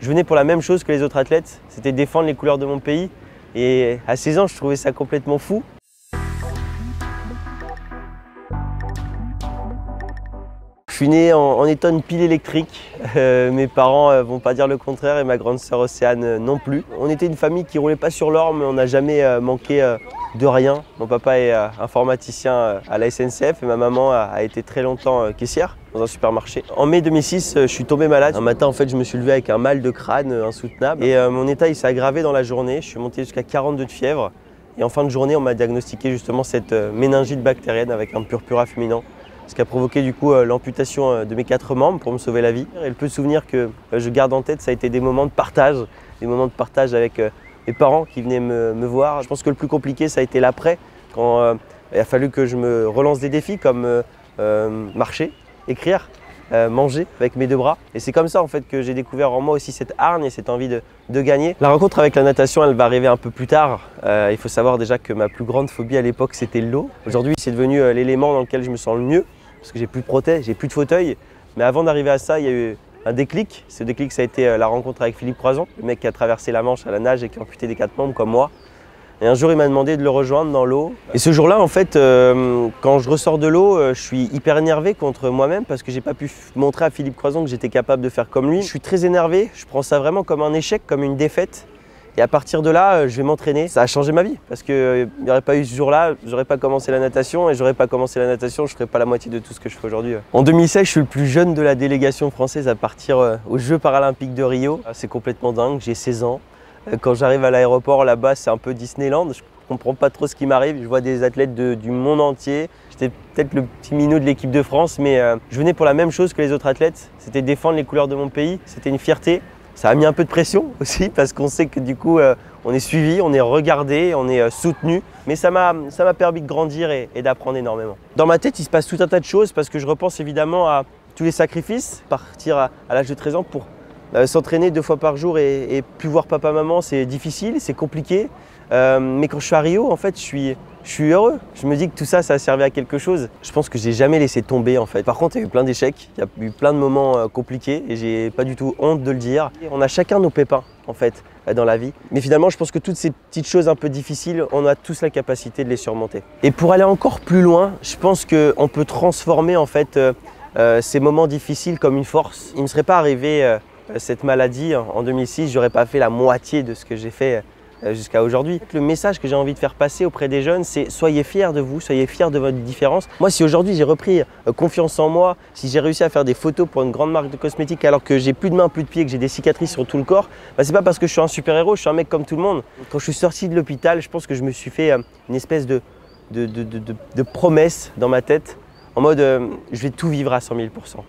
Je venais pour la même chose que les autres athlètes, c'était défendre les couleurs de mon pays. Et à 16 ans, je trouvais ça complètement fou. Je suis né en étant une pile électrique. Mes parents vont pas dire le contraire et ma grande sœur Océane non plus. On était une famille qui roulait pas sur l'or, mais on n'a jamais manqué de rien. Mon papa est informaticien à la SNCF et ma maman a été très longtemps caissière dans un supermarché. En mai 2006, je suis tombé malade. Un matin, en fait, je me suis levé avec un mal de crâne insoutenable et mon état il s'est aggravé dans la journée. Je suis monté jusqu'à 42 de fièvre et en fin de journée, on m'a diagnostiqué justement cette méningite bactérienne avec un purpura fulminant. Ce qui a provoqué du coup l'amputation de mes 4 membres pour me sauver la vie. Et le peu de souvenirs que je garde en tête, ça a été des moments de partage avec mes parents qui venaient me voir. Je pense que le plus compliqué, ça a été l'après, quand il a fallu que je me relance des défis comme marcher, écrire, manger avec mes 2 bras. Et c'est comme ça en fait que j'ai découvert en moi aussi cette hargne et cette envie de gagner. La rencontre avec la natation, elle va arriver un peu plus tard. Il faut savoir déjà que ma plus grande phobie à l'époque, c'était l'eau. Aujourd'hui, c'est devenu l'élément dans lequel je me sens le mieux, parce que j'ai plus de prothèse, j'ai plus de fauteuil. Mais avant d'arriver à ça, il y a eu un déclic. Ce déclic, ça a été la rencontre avec Philippe Croison, le mec qui a traversé la Manche à la nage et qui a amputé des 4 membres comme moi. Et un jour, il m'a demandé de le rejoindre dans l'eau. Et ce jour-là, en fait, quand je ressors de l'eau, je suis hyper énervé contre moi-même parce que j'ai pas pu montrer à Philippe Croison que j'étais capable de faire comme lui. Je suis très énervé, je prends ça vraiment comme un échec, comme une défaite. Et à partir de là, je vais m'entraîner. Ça a changé ma vie parce qu'il n'y aurait pas eu ce jour-là, j'aurais pas commencé la natation et j'aurais pas commencé la natation, je ferais pas la moitié de tout ce que je fais aujourd'hui. En 2016, je suis le plus jeune de la délégation française à partir aux Jeux paralympiques de Rio. C'est complètement dingue, j'ai 16 ans. Quand j'arrive à l'aéroport, là-bas, c'est un peu Disneyland. Je comprends pas trop ce qui m'arrive. Je vois des athlètes du monde entier. J'étais peut-être le petit minot de l'équipe de France, mais je venais pour la même chose que les autres athlètes. C'était défendre les couleurs de mon pays. C'était une fierté. Ça a mis un peu de pression aussi parce qu'on sait que du coup, on est suivi, on est regardé, on est soutenu. Mais ça m'a permis de grandir et d'apprendre énormément. Dans ma tête, il se passe tout un tas de choses parce que je repense évidemment à tous les sacrifices. Partir à l'âge de 13 ans pour s'entraîner 2 fois par jour et plus voir papa-maman, c'est difficile, c'est compliqué. Mais quand je suis à Rio, en fait, je suis heureux. Je me dis que tout ça, ça a servi à quelque chose. Je pense que j'ai jamais laissé tomber en fait. Par contre, il y a eu plein d'échecs, il y a eu plein de moments compliqués et j'ai pas du tout honte de le dire. On a chacun nos pépins en fait dans la vie. Mais finalement, je pense que toutes ces petites choses un peu difficiles, on a tous la capacité de les surmonter. Et pour aller encore plus loin, je pense qu'on peut transformer en fait ces moments difficiles comme une force. Il ne me serait pas arrivé cette maladie en 2006, j'aurais pas fait la moitié de ce que j'ai fait jusqu'à aujourd'hui. Le message que j'ai envie de faire passer auprès des jeunes, c'est soyez fiers de vous, soyez fiers de votre différence. Moi, si aujourd'hui j'ai repris confiance en moi, si j'ai réussi à faire des photos pour une grande marque de cosmétiques alors que j'ai plus de mains, plus de pieds, que j'ai des cicatrices sur tout le corps, c'est pas parce que je suis un super-héros, je suis un mec comme tout le monde. Quand je suis sorti de l'hôpital, je pense que je me suis fait une espèce de promesse dans ma tête, en mode je vais tout vivre à 100 000 %.